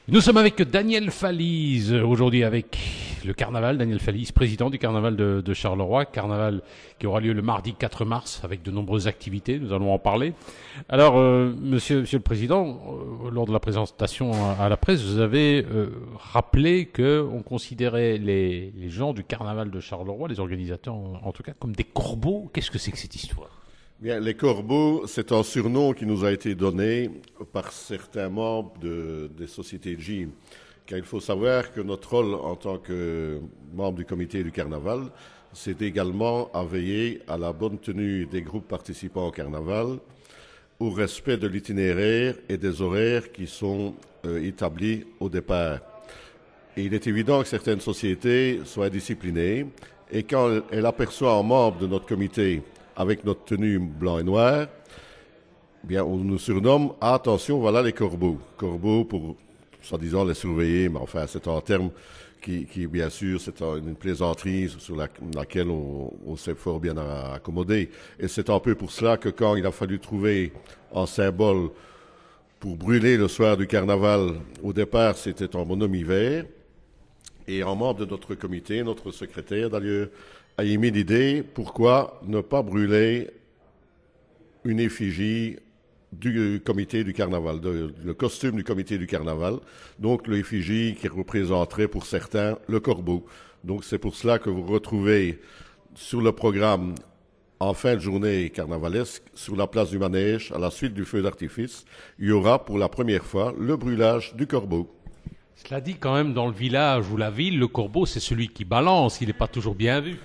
Nous sommes avec Daniel Falise, aujourd'hui avec le carnaval. Daniel Falise, président du carnaval de Charleroi, carnaval qui aura lieu le mardi 4 mars avec de nombreuses activités, nous allons en parler. Alors, monsieur le président, lors de la présentation à la presse, vous avez rappelé qu'on considérait les gens du carnaval de Charleroi, les organisateurs en tout cas, comme des corbeaux. Qu'est-ce que c'est que cette histoire ? Bien, les corbeaux, c'est un surnom qui nous a été donné par certains membres des sociétés de gym. Car il faut savoir que notre rôle en tant que membre du comité du carnaval, c'est également à veiller à la bonne tenue des groupes participants au carnaval, au respect de l'itinéraire et des horaires qui sont établis au départ. Et il est évident que certaines sociétés soient disciplinées et quand elles aperçoivent un membre de notre comité avec notre tenue blanc et noir, bien, on nous surnomme « Attention, voilà les corbeaux ». Corbeaux pour, soi-disant, les surveiller, mais enfin, c'est un terme qui bien sûr, c'est une plaisanterie sur laquelle on s'est fort bien accommodé. Et c'est un peu pour cela que quand il a fallu trouver un symbole pour brûler le soir du carnaval, au départ, c'était un bonhomme hiver. Et un membre de notre comité, notre secrétaire d'ailleurs, a émis l'idée, pourquoi ne pas brûler une effigie du comité du carnaval, le costume du comité du carnaval, donc l'effigie qui représenterait pour certains le corbeau. Donc c'est pour cela que vous retrouvez sur le programme en fin de journée carnavalesque, sur la place du manège, à la suite du feu d'artifice, il y aura pour la première fois le brûlage du corbeau. Cela dit quand même, dans le village ou la ville, le corbeau c'est celui qui balance, il n'est pas toujours bien vu.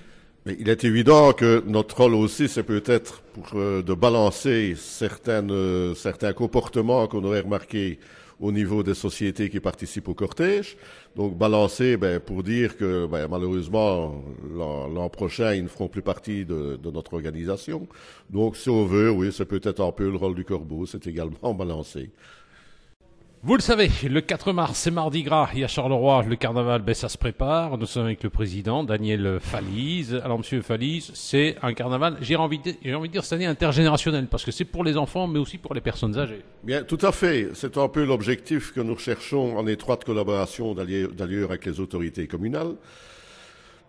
Mais il est évident que notre rôle aussi, c'est peut-être de balancer certains comportements qu'on aurait remarqués au niveau des sociétés qui participent au cortège. Donc balancer pour dire que malheureusement, l'an prochain, ils ne feront plus partie de notre organisation. Donc si on veut, oui, c'est peut-être un peu le rôle du corbeau, c'est également balancer. Vous le savez, le 4 mars, c'est Mardi Gras, et à Charleroi, le carnaval, ça se prépare. Nous sommes avec le président, Daniel Falise. Alors, monsieur Falise, c'est un carnaval, j'ai envie de dire cette année intergénérationnel, parce que c'est pour les enfants, mais aussi pour les personnes âgées. Bien, tout à fait. C'est un peu l'objectif que nous recherchons en étroite collaboration d'ailleurs avec les autorités communales.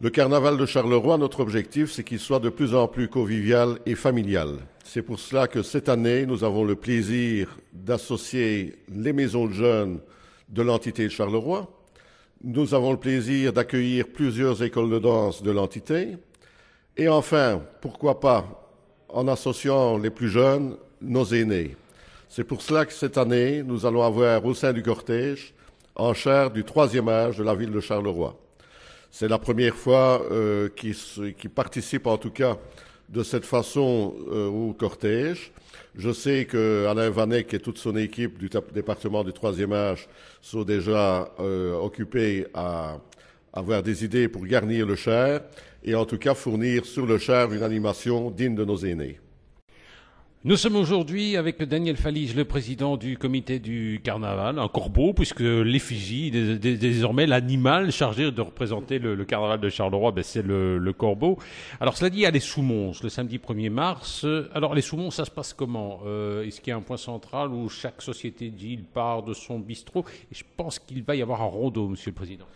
Le carnaval de Charleroi, notre objectif, c'est qu'il soit de plus en plus convivial et familial. C'est pour cela que cette année, nous avons le plaisir d'associer les maisons de jeunes de l'entité de Charleroi. Nous avons le plaisir d'accueillir plusieurs écoles de danse de l'entité. Et enfin, pourquoi pas, en associant les plus jeunes, nos aînés. C'est pour cela que cette année, nous allons avoir au sein du cortège un char du 3e âge de la ville de Charleroi. C'est la première fois qui participe en tout cas de cette façon au cortège. Je sais que Alain Vanek et toute son équipe du département du 3e âge sont déjà occupés à avoir des idées pour garnir le char et en tout cas fournir sur le char une animation digne de nos aînés. Nous sommes aujourd'hui avec Daniel Falise, le président du comité du carnaval, un corbeau, puisque l'effigie, désormais l'animal chargé de représenter le carnaval de Charleroi, c'est le corbeau. Alors cela dit, il y a les Soumons, le samedi 1er mars. Alors les Soumons, ça se passe comment ? Est-ce qu'il y a un point central où chaque société dit il part de son bistrot ? Et je pense qu'il va y avoir un rondeau, monsieur le président.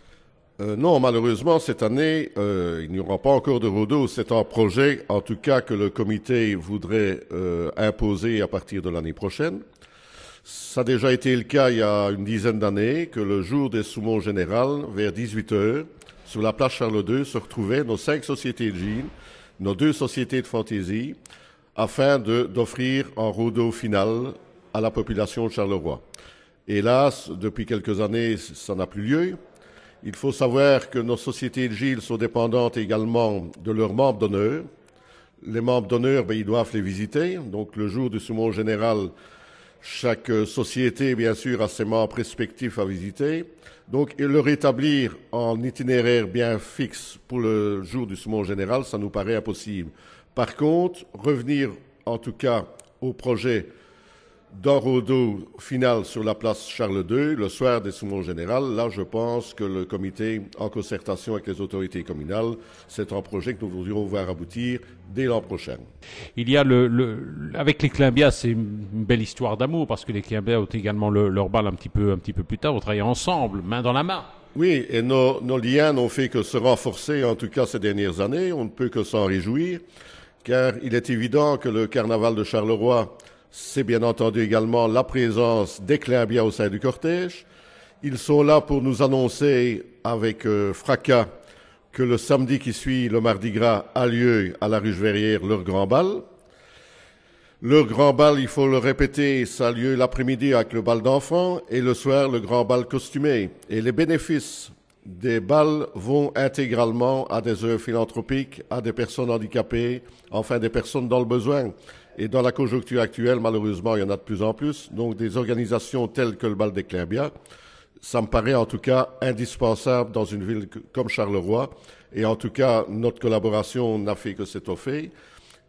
Non, malheureusement, cette année, il n'y aura pas encore de rodeau. C'est un projet, en tout cas, que le comité voudrait imposer à partir de l'année prochaine. Ça a déjà été le cas il y a une dizaine d'années, que le jour des Soumons générales, vers 18h, sur la place Charles II, se retrouvaient nos 5 sociétés de gym, nos 2 sociétés de fantaisie, afin d'offrir un rodeau final à la population de Charleroi. Hélas, depuis quelques années, ça n'a plus lieu. Il faut savoir que nos sociétés de gilles sont dépendantes également de leurs membres d'honneur. Les membres d'honneur, ils doivent les visiter. Donc, le jour du Soumon général, chaque société, bien sûr, a ses membres respectifs à visiter. Donc, leur établir en itinéraire bien fixe pour le jour du Soumon général, ça nous paraît impossible. Par contre, revenir, en tout cas, au projet d'enrodo final sur la place Charles II, le soir des Soumons générales. Là, je pense que le comité, en concertation avec les autorités communales, c'est un projet que nous voudrions voir aboutir dès l'an prochain. Il y a avec les Climbia, c'est une belle histoire d'amour, parce que les Climbia ont également leur balle un petit peu plus tard, vous travaillez ensemble, main dans la main. Oui, et nos liens n'ont fait que se renforcer, en tout cas ces dernières années. On ne peut que s'en réjouir, car il est évident que le carnaval de Charleroi, c'est bien entendu également la présence des Climbia au sein du cortège. Ils sont là pour nous annoncer avec fracas que le samedi qui suit le Mardi Gras a lieu à la Ruche-Verrière leur grand bal. Leur grand bal, il faut le répéter, ça a lieu l'après-midi avec le bal d'enfants et le soir le grand bal costumé. Et les bénéfices des bals vont intégralement à des œuvres philanthropiques, à des personnes handicapées, enfin des personnes dans le besoin. Et dans la conjoncture actuelle, malheureusement, il y en a de plus en plus. Donc des organisations telles que le bal des Climbia, ça me paraît en tout cas indispensable dans une ville comme Charleroi. Et en tout cas, notre collaboration n'a fait que s'étoffer.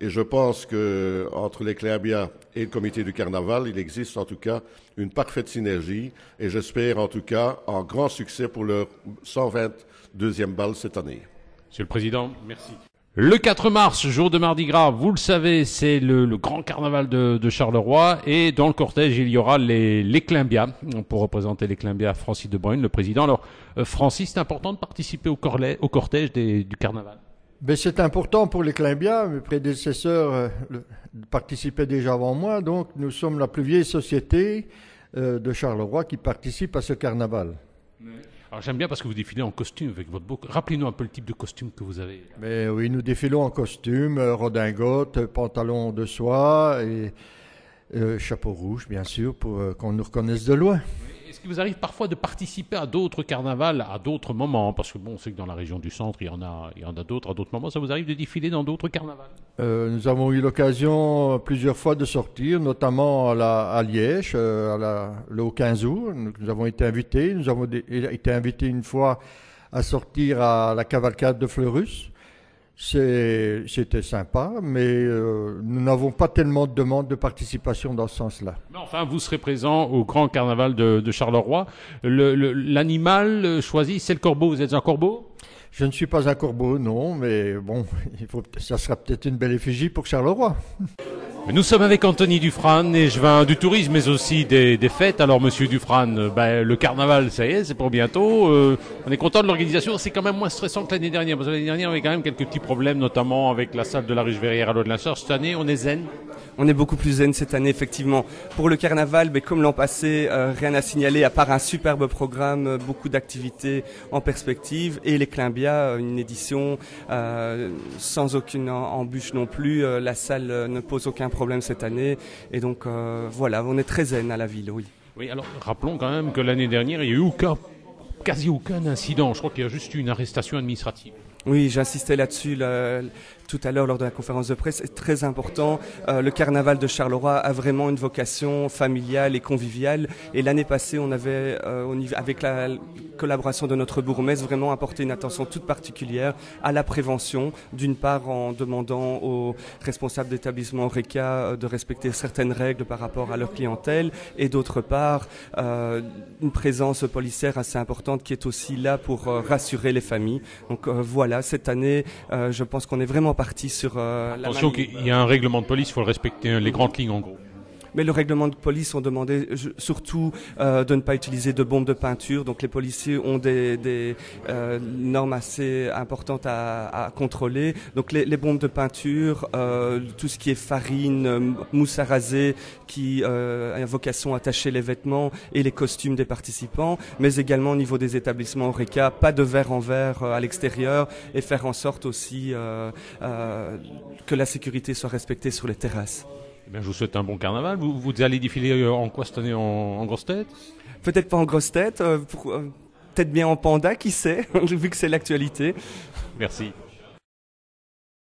Et je pense que entre les Climbia et le comité du carnaval, il existe en tout cas une parfaite synergie. Et j'espère en tout cas un grand succès pour leur 122e bal cette année. Monsieur le Président, merci. Le 4 mars, jour de Mardi Gras, vous le savez, c'est le grand carnaval de Charleroi. Et dans le cortège, il y aura les Climbia. Pour représenter les Climbia, Francis de Bruyne, le président. Alors, Francis, c'est important de participer au cortège du carnaval. Ben, c'est important pour les Climbia. Mes prédécesseurs participaient déjà avant moi. Donc, nous sommes la plus vieille société de Charleroi qui participe à ce carnaval. Alors j'aime bien parce que vous défilez en costume avec votre beau... Rappelez-nous un peu le type de costume que vous avez. Mais oui, nous défilons en costume, redingote, pantalon de soie et chapeau rouge, bien sûr, pour qu'on nous reconnaisse de loin. Est-ce qu'il vous arrive parfois de participer à d'autres carnavals, à d'autres moments? Parce que bon, on sait que dans la région du centre, il y en a d'autres à d'autres moments. Ça vous arrive de défiler dans d'autres carnavals? Nous avons eu l'occasion plusieurs fois de sortir, notamment à Liège, le 15 août. Nous avons été invités. Nous avons été invités une fois à sortir à la cavalcade de Fleurus. C'était sympa, mais nous n'avons pas tellement de demandes de participation dans ce sens-là. Mais enfin, vous serez présent au grand carnaval de Charleroi. L'animal choisi, c'est le corbeau. Vous êtes un corbeau? Je ne suis pas un corbeau, non, mais bon, ça sera peut-être une belle effigie pour Charleroi. Nous sommes avec Anthony Dufrane, échevin du tourisme, mais aussi des fêtes. Alors, monsieur Dufrane, le carnaval, ça y est, c'est pour bientôt. On est content de l'organisation. C'est quand même moins stressant que l'année dernière. Parce que l'année dernière, on avait quand même quelques petits problèmes, notamment avec la salle de la Ruche-Verrière à l'eau de la Charge. Cette année, on est zen. On est beaucoup plus zen cette année, effectivement. Pour le carnaval, comme l'an passé, rien à signaler à part un superbe programme, beaucoup d'activités en perspective. Et les Climbia, une édition sans aucune embûche non plus. La salle ne pose aucun problème cette année. Et donc, voilà, on est très zen à la ville, oui. Oui, alors rappelons quand même que l'année dernière, il n'y a eu quasi aucun incident. Je crois qu'il y a juste eu une arrestation administrative. Oui, j'insistais là-dessus tout à l'heure lors de la conférence de presse. C'est très important. Le carnaval de Charleroi a vraiment une vocation familiale et conviviale. Et l'année passée, on avait, avec la collaboration de notre bourgmestre, vraiment apporté une attention toute particulière à la prévention. D'une part, en demandant aux responsables d'établissements RECA de respecter certaines règles par rapport à leur clientèle. Et d'autre part, une présence policière assez importante qui est aussi là pour rassurer les familles. Donc voilà, cette année, je pense qu'on est vraiment parti sur attention qu'il y a un règlement de police, il faut le respecter, les grandes lignes en gros. Mais le règlement de police ont demandé surtout de ne pas utiliser de bombes de peinture. Donc les policiers ont des normes assez importantes à contrôler. Donc les bombes de peinture, tout ce qui est farine, mousse à raser, qui a vocation à tacher les vêtements et les costumes des participants, mais également au niveau des établissements Horeca, pas de verre en verre à l'extérieur et faire en sorte aussi que la sécurité soit respectée sur les terrasses. Eh bien, je vous souhaite un bon carnaval. Vous allez défiler en quoi cette année, en grosse tête? Peut-être pas en grosse tête, peut-être bien en panda, qui sait, vu que c'est l'actualité. Merci.